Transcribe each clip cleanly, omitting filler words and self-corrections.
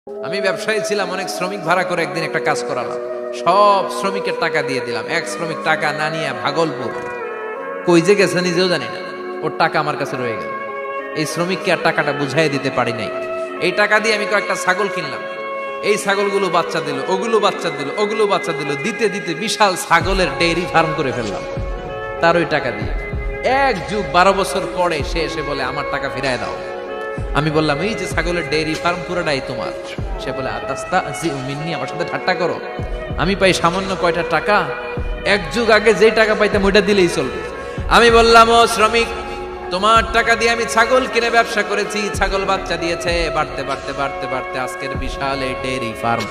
আমি ব্যবসায়ী ছিলাম, অনেক শ্রমিক ভাড়া করে একদিন একটা কাজ করালাম। সব শ্রমিকের টাকা দিয়ে দিলাম। এক শ্রমিক টাকা না নিয়ে ভাগলপুর কই যে গেছে নিজেও জানি না, ওর টাকা আমার কাছে রয়ে গেল। এই শ্রমিককে আর টাকাটা বুঝাই দিতে পারি নাই। এই টাকা দিয়ে আমি কয়েকটা ছাগল কিনলাম। এই ছাগলগুলো বাচ্চা দিল, ওগুলো বাচ্চা দিল, ওগুলো বাচ্চা দিল, দিতে দিতে বিশাল ছাগলের ডেইরি ফার্ম করে ফেললাম তার ওই টাকা দিয়ে। এক যুগ 12 বছর পরে সে এসে বলে আমার টাকা ফিরায় দাও। আমি বললাম এই যে ছাগলের ডেইরি ফার্ম পুরোটাই তোমার। সে বলে আতাস্তা জি মিন্নি, আমার সাথে ঠাট্টা করো? আমি পাই সামান্য কয়টা টাকা, এক যুগ আগে যেই টাকা পাইতাম ওইটা দিলেই চলবে। আমি বললাম ও শ্রমিক, তোমার টাকা দিয়ে আমি ছাগল কিনে ব্যবসা করেছি, ছাগল বাচ্চা দিয়েছে, বাড়তে বাড়তে বাড়তে বাড়তে আজকের বিশাল এই ডেইরি ফার্ম।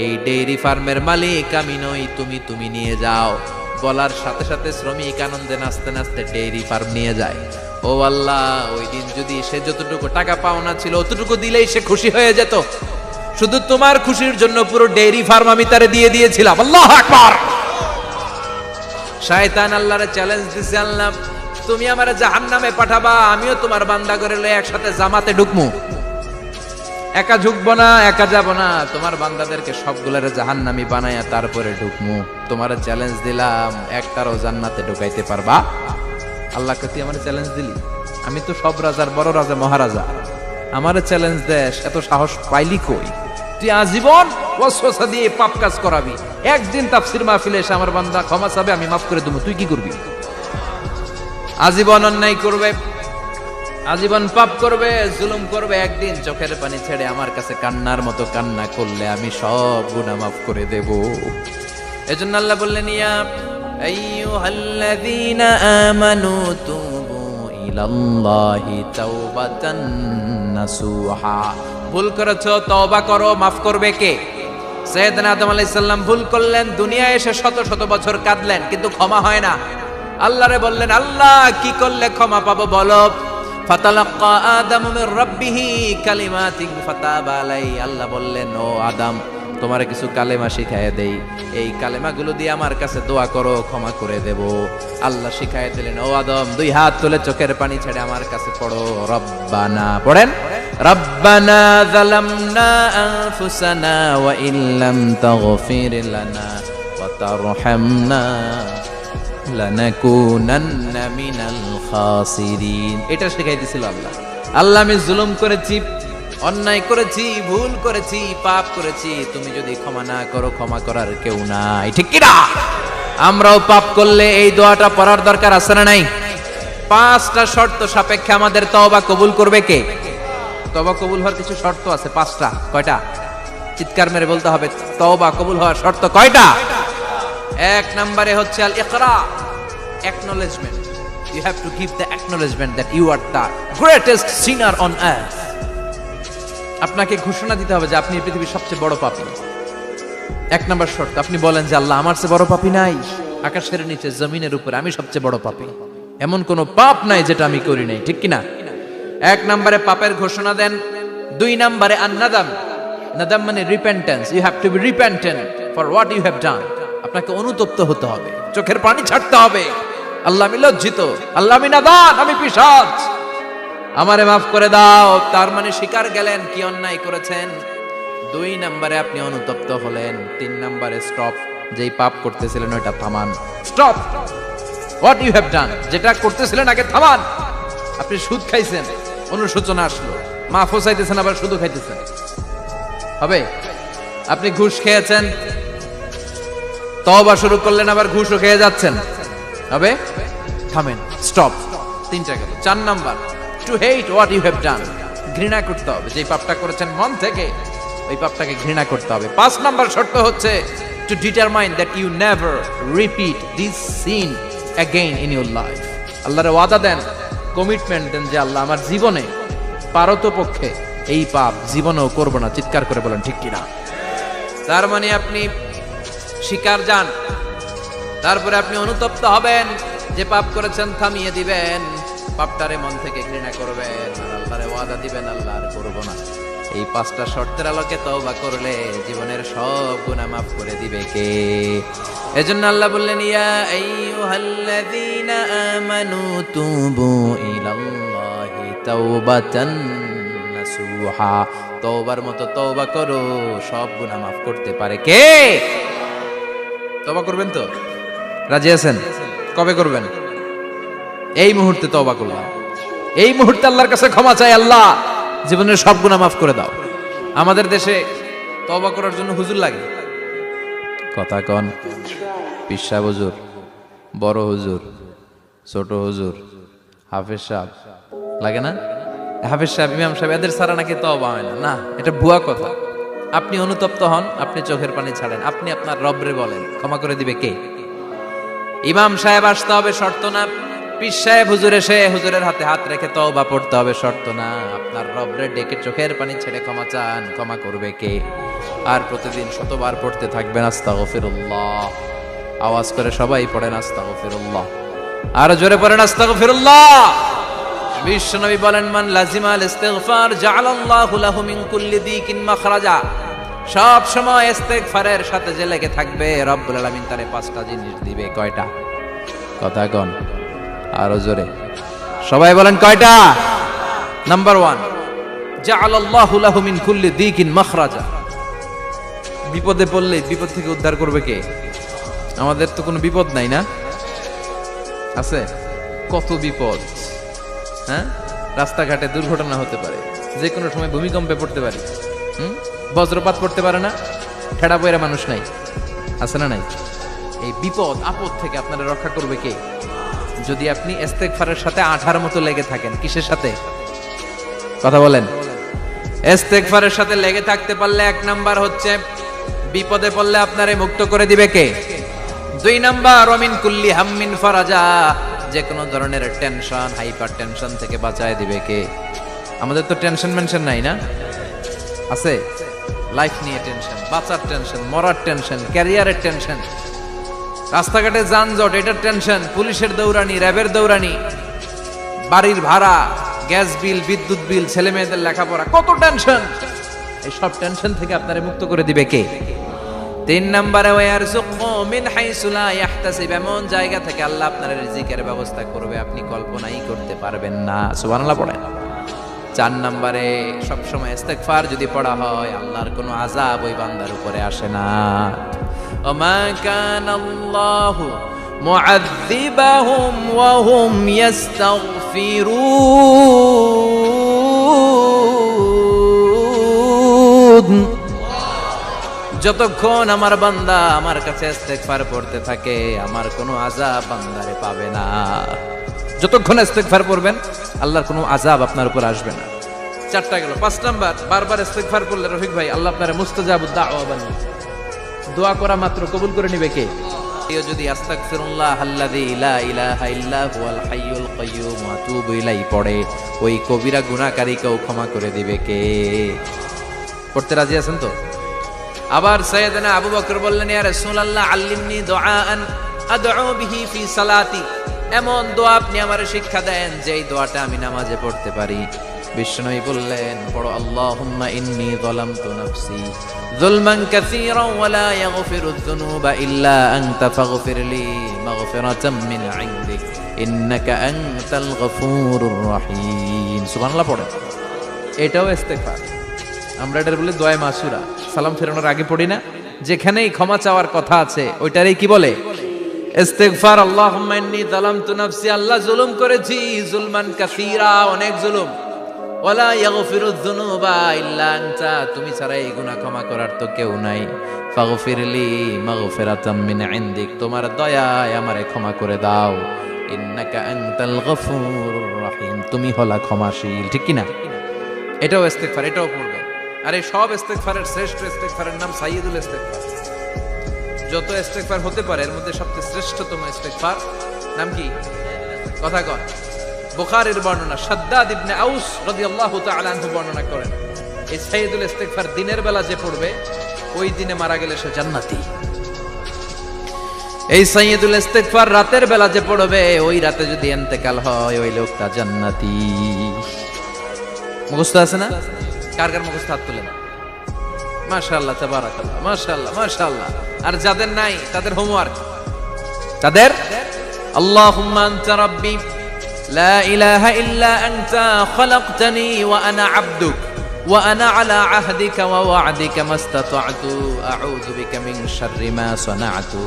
এই ডেইরি ফার্মের মালিক আমি নই, তুমি নিয়ে যাও। বলার সাথে সাথে শ্রমিক আনন্দে নাচতে নাচতে ডেইরি ফার্ম নিয়ে যায়। ও আল্লাহ, ওই দিন যদি সে যতটুকু টাকা পাওনা ছিল অতটুকু দিলেই সে খুশি হয়ে যেত। শুধু তোমার খুশির জন্য পুরো ডেইরি ফার্ম আমি তারে দিয়ে দিয়েছিলাম। আল্লাহু আকবার। শয়তান আল্লাহরে চ্যালেঞ্জ দিছে, আল্লাহ তুমি আমারে জাহান্নামে পাঠাবা, আমিও তোমার বান্দা করে লয়ে একসাথে জামাতে ঢুকমু। একা ঢুকবো না, একা যাব না, তোমার বান্দাদেরকে সবগুলারে জাহান্নামী বানায়া তারপরে ঢুকমু। তোমারে চ্যালেঞ্জ দিলাম, একটারও জান্নাতে ঢুকাইতে পারবা? আল্লাহকে তুই আমার চ্যালেঞ্জ দিলি? আমি তো সব রাজার বড় রাজা, মহারাজা। আমারে চ্যালেঞ্জ দেশ, এত সাহস পাইলি কই? তুই আজীবন ওয়াসওয়াসা দিয়ে পাপ কাজ করাবি, একদিন তাফসীর মাহফিলে এসে আমার বান্দা ক্ষমা চাবে, আমি মাফ করে দেবো, তুই কি করবি? আজীবন অন্যায় করবে, আজীবন পাপ করবে, জুলুম করবে, একদিন চোখের পানি ছেড়ে আমার কাছে কান্নার মতো কান্না করলে আমি সব গুনাহ মাফ করে দেব। এজন্য আল্লাহ বললেন ইয়া আইয়ুহাল্লাযীনা আমানু তুবু ইলাল্লাহি তাওবাতান নাসুহা। ভুল করেছো, তওবা করো, মাফ করবে কে? সাইয়েদনা আদম আলাইহিস সালাম ভুল করলেন, দুনিয়ায় এসে শত শত বছর কাঁদলেন, কিন্তু ক্ষমা হয় না। আল্লাহরে বললেন আল্লাহ কি করলে ক্ষমা পাবো বলো? ফাতালাক্কা আদামু মির রাব্বিহি কালিমাতিন ফাতাবা আলাইহি। আল্লাহ বললেন ও আদম, তোমারে কিছু কালেমা শিখায় দেই, এই কালেমাগুলো দিয়ে আমার কাছে দোয়া করো, ক্ষমা করে দেব। আল্লাহ শিখায় দিলেন, ও আদম দুই হাত তুলে চোখের পানি ছেড়ে আমার কাছে পড়ো, রব্বানা পড়েন, রব্বানা যালামনা আনফুসানা ওয়া ইল্লাম তাগফির লানা ওয়া তারহামনা লানাকুনান্না মিনাল খাসিরিন। এটা শিখাই দিয়েছিল আল্লাহ। আল্লাহ আমি জুলুম করেছি, অন্যায় করেছি, ভুল করেছি, পাপ করেছি, তুমি যদি ক্ষমা না করো ক্ষমা করার কেউ নাই, ঠিক কি না? আমরাও পাপ করলে এই দোয়াটা পড়ার দরকার আছে না নাই? 5টা শর্ত সাপেক্ষে আমাদের তওবা কবুল করবে কে? তওবা কবুল হওয়ার কিছু শর্ত আছে 5টা। কয়টা? চিৎকার মেরে বলতে হবে, তওবা কবুল হওয়ার শর্ত কয়টা? 1 নম্বরে হচ্ছে আল ইকরা, acknowledgement. You have to give the acknowledgement that you are the greatest sinner on earth. আপনাকে ঘোষণা দিতে হবে যে আপনি পৃথিবীর সবচেয়ে বড় পাপী। 1 নম্বর শর্ত, আপনি বলেন যে আল্লাহ আমার চেয়ে বড় পাপী নাই, আকাশের নিচে জমিনের উপরে আমি সবচেয়ে বড় পাপী, এমন কোন পাপ নাই যেটা আমি করি নাই, ঠিক কি না? 1 নম্বরে পাপের ঘোষণা দেন। 2 নম্বরে আন-নাদাম, নাদাম মানে repentance. You have to be repentant for what you have done. আপনাকে অনুতপ্ত হতে হবে, চোখের পানি ছাড়তে হবে। আল্লাহ আমি লজ্জিত, আল্লাহ আমি নাদান, আমি পিশাচ, আমারে মাফ করে দাও। তার মানে স্বীকার গেলেন কি অন্যায় করেছেন। 2 নম্বরে আপনি অনুতপ্ত হলেন। 3 নম্বরে স্টপ, যেই পাপ করতেছিলেন ওইটা থামান। Stop what you have done, যেটা করতেছিলেন আগে থামান। আপনি সুদ খাইছেন, অনুশোচনা আসলো, মাফও চাইতেছেন, আবার সুদও খাইতেছেন, হবে? আপনি ঘুষ খেয়েছেন, তওবা শুরু করলেন, আবার ঘুষও খেয়ে যাচ্ছেন, হবে? থামেন, স্টপ। 3টা গেল। 4 number, to hate what you have done, ঘৃণা করতে হবে, যেই পাপটা করেছেন মন থেকে ওই পাপটাকে ঘৃণা করতে হবে। 5 নাম্বার শর্ত হচ্ছে to determine that you never repeat this sin again in your life. আল্লাহর ওয়াদা দেন, কমিটমেন্ট দেন যে আল্লাহ আমার জীবনে পারতপক্ষে এই পাপ জীবনেও করব না। চিৎকার করে বলেন ঠিক কিনা? তার মানে আপনি স্বীকার যান, তারপরে আপনি অনুতপ্ত হবেন, যে পাপ করেছেন থামিয়ে দিবেন, পাপটারে মন থেকে ঘৃণা করবেন, আল্লাহরে ওয়াদা দিবেন আল্লাহ আর করব না। এই 5টা শর্তের আলোকে তওবা করলে জীবনের সব গুনাহ মাফ করে দিবে কে? এজন্য আল্লাহ বললেন ইয়া আইয়ুহাল্লাযীনা আমানু তুবু ইলাল্লাহি তাওবাতান নাসুহা। তওবার মতো তওবা করো, সব গুনাহ মাফ করতে পারে কে? তওবা করবেন তো? রাজি আছেন? কবে করবেন? এই মুহূর্তে তওবা করলাম, এই মুহূর্তে আল্লাহর কাছে ক্ষমা চাই, আল্লাহ জীবনের সব গুনাহ মাফ করে দাও। আমাদের দেশে তওবা করার জন্য হুজুর লাগে, কথা কন, পীর সাহেব হুজুর, বড় হুজুর, ছোট হুজুর, হাফেজ সাহেব লাগে না? হাফেজ সাহেব, ইমাম সাহেব, এদের ছাড়া নাকি তওবা হয় না। না, এটা ভুয়া কথা। আপনি অনুতপ্ত হন, আপনি চোখের পানি ছাড়েন, আপনি আপনার রবরে বলেন, ক্ষমা করে দিবে কে? ইমাম সাহেব আসতে হবে শর্ত না, পীর সাহেব হুজুর এসে হুজুরের হাতে হাত রেখে তওবা পড়তে হবে শর্ত না। আপনার রবরে ডেকে চোখের পানি ছেড়ে ক্ষমা চান, ক্ষমা করবে কে? আর প্রতিদিন শতবার পড়তে থাকবেন আস্তাগফিরুল্লাহ। আওয়াজ করে সবাই পড়েন আস্তাগফিরুল্লাহ, আর জোরে পড়েন আস্তাগফিরুল্লাহ। বিশ্বনবী বলেন, মান লাজিমাল ইস্তিগফার জাআলাল্লাহু লাহু মিন কুল্লি দিকিন মাখরাজা। সব সময় ইস্তিগফারের সাথে যে লেগে থাকবে, রব্বুল আলামিন তারে 5টা জিনিস দিবে। কয়টা? কথা কন, আরো জোরে সবাই বলেন কয়টা? নাম্বার 1, জাআলাল্লাহু লাহু মিন কুল্লি দিকিন মাখরাজা। বিপদে পড়লে বিপদ থেকে উদ্ধার করবে কে? আমাদের তো কোনো বিপদ নাই, না আছে? কত বিপদ, হ্যাঁ? রাস্তাঘাটে দুর্ঘটনা হতে পারে, যে কোনো সময় ভূমিকম্পে পড়তে পারে, বজ্রপাত পড়তে পারে না, ঠেড়া পয়রা মানুষ নাই, আছে না নাই? এই বিপদ আপদ থেকে আপনারা রক্ষা করবে কে? যদি আপনি ইস্তেগফারের সাথে আঠার মতো লেগে থাকেন। কিসের সাথে? কথা বলেন। ইস্তেগফারের সাথে লেগে থাকতে পারলে 1 নাম্বার হচ্ছে বিপদে পড়লে আপনারে মুক্ত করে দিবে কে? 2 নাম্বার ওমিন কুল্লি হাম্মিন ফারাজা, যে কোনো ধরনের টেনশন, হাইপার টেনশন থেকে বাঁচায় দিবে কে? আমাদের তো টেনশন মেনশন নাই, না আছে? লাইফ নিয়ে টেনশন, বাঁচার টেনশন, মরার টেনশন, ক্যারিয়ারের টেনশন, রাস্তাঘাটে যানজট, এটার টেনশন, পুলিশের দৌড়ানি, র্যাবের দৌড়ানি, বাড়ির ভাড়া, গ্যাস বিল, বিদ্যুৎ বিল, ছেলে মেয়েদের লেখাপড়া, কত টেনশন। এই সব টেনশন থেকে আপনারে মুক্ত করে দিবে কে? 3 নম্বরে ওয়ারযুকহু মিন হাইসু লা ইয়াহতাসিব, এমন জায়গা থেকে আল্লাহ আপনার রিজিকের ব্যবস্থা করবে আপনি কল্পনাই করতে পারবেন না। সুবহানাল্লাহ পড়েন। 4 নম্বরে সবসময় ইস্তেগফার যদি পড়া হয়, আল্লাহর কোনো আযাব ওই বান্দার উপরে আসে না। ওমা কানাল্লাহু মুআযযিবাহুম ওয়া হুম ইস্তাগফিরুন। যতক্ষণ আমার বান্দা আমার কাছে ইস্তেগফার পড়তে থাকে, আমার কোনো আযাব বান্দারে পাবে না। যতক্ষণ ইস্তেগফার পড়বেন, আল্লাহর কোনো আযাব আপনার উপর আসবে না। 4টা গেল। 5 নাম্বার, বারবার ইস্তেগফার করলে রফিক ভাই আল্লাহ আপনারে মুস্তাজাবুদ দাওয়া বানিয়ে দোয়া করা মাত্র কবুল করে নেবে কে? কেউ যদি আস্তাগফিরুল্লাহ আল্লাযী লা ইলাহা ইল্লা হুয়াল হাইয়ুল কাইয়্যুম ওয়া আতুবু ইলাইহি পড়ে, ওই কবিরা গুনাহকারীকেও ক্ষমা করে দিবে কে? পড়তে রাজি আছেন তো? আবার সাইয়েদনা আবু বকর বললেন, ইয়া রাসূলুল্লাহ আল্লিমনি দুআআন আদউ বিহি ফি সালাতি, এমন দোয়া আপনি আমারে শিক্ষা দেন যেই দোয়াটা আমি নামাজে পড়তে পারি। বিশ্বনবী বললেন, পড়ো আল্লাহুম্মা ইন্নী যালামতু নাফসি যুলমান কাসীরান ওয়া লা ইয়াগফিরুয যুনুবা ইল্লা আনতা ফাগফিরলি মাগফিরাতাম মিন ইনদিক ইন্নাকা আনতাল গফুরুর রহিম। সুবহানাল্লাহ পড়েন। এটাও ইস্তেগফার। আমরা এটার বলে দোয়া মাসুরা, সালাম ফেরানোর আগে পড়ি না? যেখানেই ক্ষমা চাওয়ার কথা আছে ওইটারই কি বলে? ইস্তেগফার। আল্লাহুম্মা ইন্নী যালামতু নাফসি, আল্লাহ জুলুম করেছি, যুলমান কাসীরা, অনেক জুলুম, ওয়ালা ইয়াগফিরুয যুনুবা ইল্লা আনতা, তুমি ছাড়া এই গুনাহ ক্ষমা করার তো কেউ নাই। ফাগফিরলি মাগফিরাতাম মিন ইনদিক, তোমার দয়ায় আমারে ক্ষমা করে দাও। ইন্নাকা আনতাল গফুরুর রহিম, তুমি হলা ক্ষমাশীল। ঠিক কি না? এটাও ইস্তেগফার, এটাও পড়বে। আর এই সব ইস্তেগফারের শ্রেষ্ঠ ইস্তেগফারের নাম সাইয়্যিদুল ইস্তেগফার। যত ইস্তেগফার হতে পারে এর মধ্যে সবচেয়ে শ্রেষ্ঠতম ইস্তেগফার নাম কি? কথা কন। বুখারীর বর্ণনা, শাদ্দাদ ইবনে আউস রাদিয়াল্লাহু তাআলা আনহু বর্ণনা করেন, এই সাইয়্যিদুল ইস্তেগফার দিনের বেলা যে পড়বে, ওই দিনে মারা গেলে সে জান্নাতি। এই সাইয়্যিদুল ইস্তেগফার রাতের বেলা যে পড়বে, ওই রাতে যদি ইন্তেকাল হয়, ওই লোকটা জান্নাতি। মুখস্থ আছে না? কার কার মুখস্থ হাত তুলেন? মাশাআল্লাহ, তাবারাকাল্লাহ, মাশাআল্লাহ, মাশাআল্লাহ। আর যাদের নাই তাদের হোমওয়ার্ক, তাদের আল্লাহুম্মা আনতা রাব্বি লা ইলাহা ইল্লা আনতা খালাকতানি ওয়া আনা আবদুক ওয়া আনা আলা আহদিকা ওয়া ওয়া'দিকা মাস্তাতা'তু আউযু বিকা মিন শাররি মা সানা'তু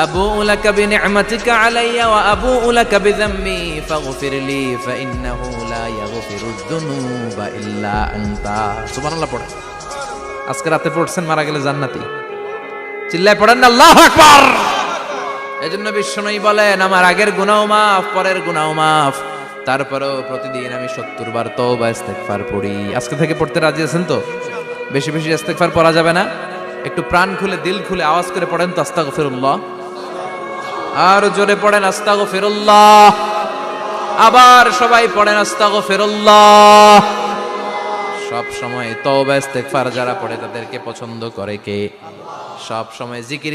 আবুউ লাকা বিনি'মাতিকা আলাইয়া ওয়া আবুউ লাকা বিযামবি ফাগফিরলি ফাইন্নাহু লা ইয়াগফিরুয যুনুবা ইল্লা আনতা। সুবহানাল্লাহ পড়েন। আজকে রাতে পড়ছেন, মারা গেলে জান্নাতি। চিল্লায় পড়েন না আল্লাহু আকবার। এজন্য বিশ্বনবী বলেন, আমার আগের গুনাহ মাফ, পরের গুনাহ মাফ, তারপরেও প্রতিদিন আমি 70 বার তওবা ইস্তেগফার পড়ি। আজকে থেকে পড়তে রাজি আছেন তো? বেশি বেশি ইস্তেগফার পড়া যাবে না? একটু প্রাণ খুলে, দিল খুলে আওয়াজ করে পড়েন তো আস্তাগফিরুল্লাহ। আর জোরে পড়েন আস্তাগফিরুল্লাহ। আবার সবাই পড়েন আস্তাগফিরুল্লাহ। সব সময় তওবা ইস্তেগফার যারা পড়ে তাদেরকে পছন্দ করে কে? সব সময় জিকির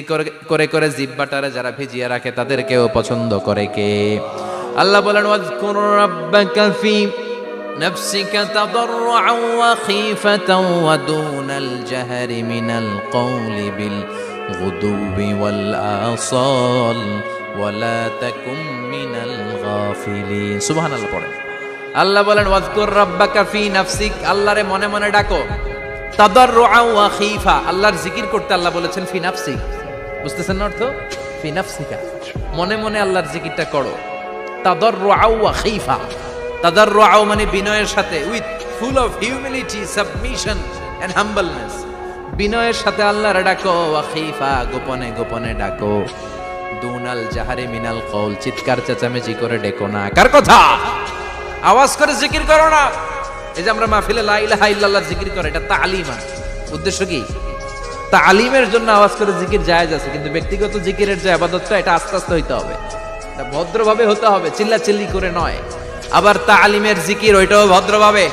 করে করে জিহ্বাটারে যারা ভিজিয়ে রাখে তাদেরকেও পছন্দ করে কে? আল্লাহ বলেন, ওয়াজকুর রাব্বাকা ফি নাফসিকা তাদাররুআন ওয়া খীফাতান ওয়া দুনাল জাহরি মিনাল কওলি বিল গুদুবি ওয়াল আসাল ওয়া লা তাকুম মিনাল গাফিলিন। সুবহানাল্লাহ পড়েন। আল্লাহ বলেন, ওয়াজকুর রাব্বাকা ফি নাফসিক, আল্লাহরে মনে মনে ডাকো। তাদাররুআন ওয়া খীফা, আল্লাহর জিকির করতে আল্লাহ বলেছেন ফি নাফসিক। বুঝতেছেন না অর্থ? ফি নাফসিকা, মনে মনে আল্লাহর জিকিরটা করো। তাদাররুআন ওয়া খীফা, তাদাররুআন মানে বিনয়ের সাথে, with full of humility, submission and humbleness. বিনয়ের সাথে আল্লাহর ডাকো। ওয়া খীফা, গোপনে গোপনে ডাকো। দুনাল জাহারি মিনাল কওল, চিৎকার চেঁচামেচি করে ডেকো না। কার কথা? আওয়াজ করে জিকির করো না। এই যে আমরা মাহফিলে লা ইলাহা ইল্লাল্লাহ জিকির করে, এটা তালিম। উদ্দেশ্য কি? তালিমের জন্য আওয়াজ করে জিকির জায়েজ আছে, কিন্তু ব্যক্তিগত জিকিরের যে ইবাদতটা, এটা আস্তে আস্তে হইতে হবে, এটা ভদ্রভাবে হতে হবে, চিল্লাচিল্লি করে নয়। আবার তালিমের জিকির ওইটাও ভদ্রভাবে।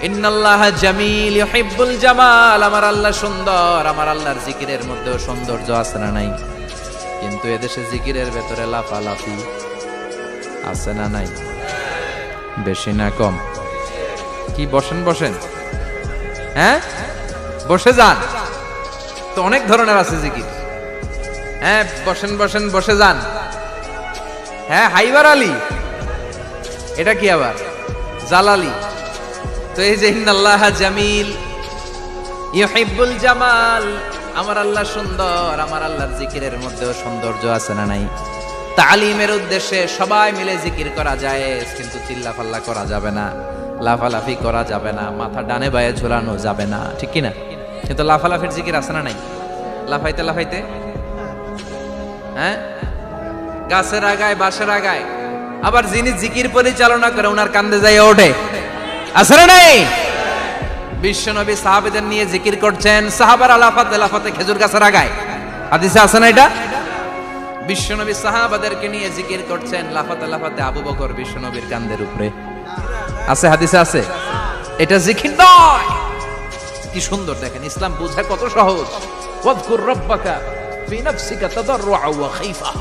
ইন্নাল্লাহা জামিল ইউহিব্বুল জামাল, আমার আল্লাহ সুন্দর, আমার আল্লাহর জিকিরের মধ্যেও সৌন্দর্য আছে না নাই? কিন্তু এদেশে জিকিরের ভেতরে লাফালাফি আছে না নাই? বেশি না কম? কি বসেন বসেন, হ্যাঁ বসে যান তো, অনেক ধরনের আছে জিকির। হ্যাঁ বসেন বসেন, বসে যান। হ্যাঁ হাইবার আলী, এটা কি আবার জালালি? তো এই যে ইন্নাল্লাহা জামিল ইউহিব্বুল জামাল, আমার আল্লাহ সুন্দর, আমার আল্লাহর জিকিরের মধ্যেও সৌন্দর্য আছে না নাই? তালিমের উদ্দেশ্যে সবাই মিলে জিকির করা যায়, কিন্তু চিল্লাফাল্লা করা যাবে না, লাফালাফি করা যাবে না, মাথা ডানে বায়ে ঝোলানো যাবে না, ঠিক কি না? কিন্তু লাফালাফির জিকির আছে না নাই? লাফাইতে লাফাইতে, হ্যাঁ গাছের আগায় বাঁশের আগায়। আবার যিনি জিকির পরিচালনা করে ওনার কান্দে যায় ওঠে, আছে না নাই? বিশ্বনবী সাহাবাদের নিয়ে জিকির করছেন, সাহাবারা লাফাতে লাফাতে খেজুর গাছের আগায়। হাদিসে আছে না এটা? বিশ্বনবী সাহাবাদেরকে নিয়ে জিকির করছেন, লাফাতে লাফাতে আবু বকর বিশ্বনবীর কান্দের উপরে। আছে, হাদিসে আছে। এটা জিকির নয়। কি সুন্দর দেখেন, ইসলাম বোঝা কত সহজ। ওয়াজকুর রাব্বাকা ফি নাফসিকা তাদাররুআন ওয়া খীফা,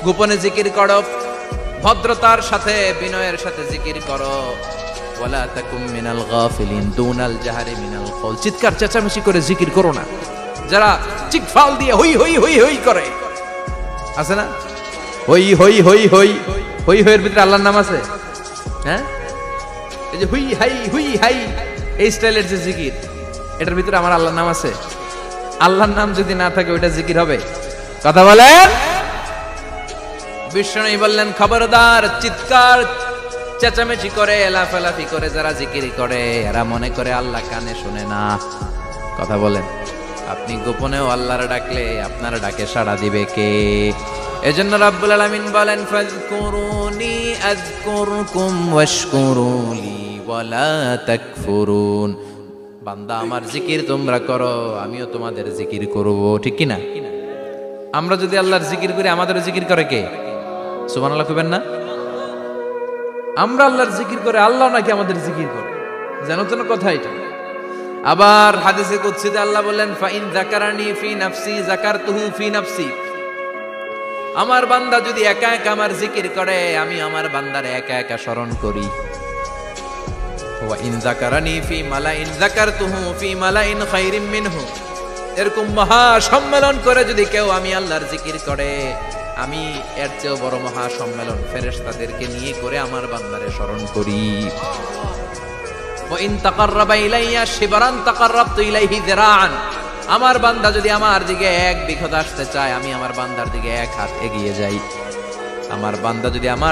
গোপনে জিকির করো, ভদ্রতার সাথে বিনয়ের সাথে জিকির করো। ওয়ালা তাকুম মিনাল গাফিলিন, দুনাল জাহারি মিনাল কওল, চিৎকার চেঁচামেচি করে জিকির করো না। যারা চিকফাল দিয়ে হই হই হই হই করে, আছে না? হই হই হই হই হই হইয়ের ভিতরে আল্লাহর নাম আছে। হ্যাঁ এই যে হুই হাই এই স্টাইলের যে জিকির, এটার ভিতরে আমার আল্লাহর নাম আছে। আল্লাহর নাম যদি না থাকে ওইটা জিকির হবে? কথা বলেন। বিষ্ণু বললেন, খবরদার, চিৎকার চেঁচামেচি করে লাফালাফি করে যারা জিকির করে, এরা মনে করে আল্লাহ কানে শুনে না। কথা বলেন। আপনি গোপনেও আল্লাহর ডাকলে আপনার ডাকে সাড়া দিবে কে? এজন্য রাব্বুল আলামিন বলেন, ফাযকুরুনি আযকুরকুম ওয়াশকুরুলি ওয়ালা তাকফুরুন। বান্দা আমার জিকির তোমরা করো, আমিও তোমাদের জিকির করব, ঠিক কি না? আমরা যদি আল্লাহর জিকির করি, আমাদেরও জিকির করে কে? সুবহানাল্লাহ কইবেন না? আমরা আল্লাহর জিকির করে, আল্লাহ নাকি আমাদের জিকির করে, জানো তো না কথা এটা? আবার হাদিসে কুদসিতে আল্লাহ বলেন, ফাইন যাকারানি ফি নাফসি যাকারতুহু ফি নাফসি, আমার বান্দা যদি একা একা আমার জিকির করে, আমি আমার বান্দারে একা একা স্মরণ করি। ওয়া ইন যাকারানি ফি মালাইন যাকারতুহু ফি মালাইন খায়রিম মিনহু, এরকম মহা সম্মেলন করে যদি কেউ আমি আল্লাহর জিকির করে, আমি এর চেয়েও বড় মহা সম্মেলন ফেরেশতাদেরকে নিয়ে করে আমার বান্দারে স্মরণ করি। ওয়া ইন তাকাররাবা ইলাইয়া শিবরান তাকাররাবতু ইলাইহি যিরাআন। আমার বান্দা যদি আমার দিকে এক বিঘত আসতে চায়, আমি আমার বান্দার দিকে এক হাত এগিয়ে যাই। আমার বান্দা যদি আমার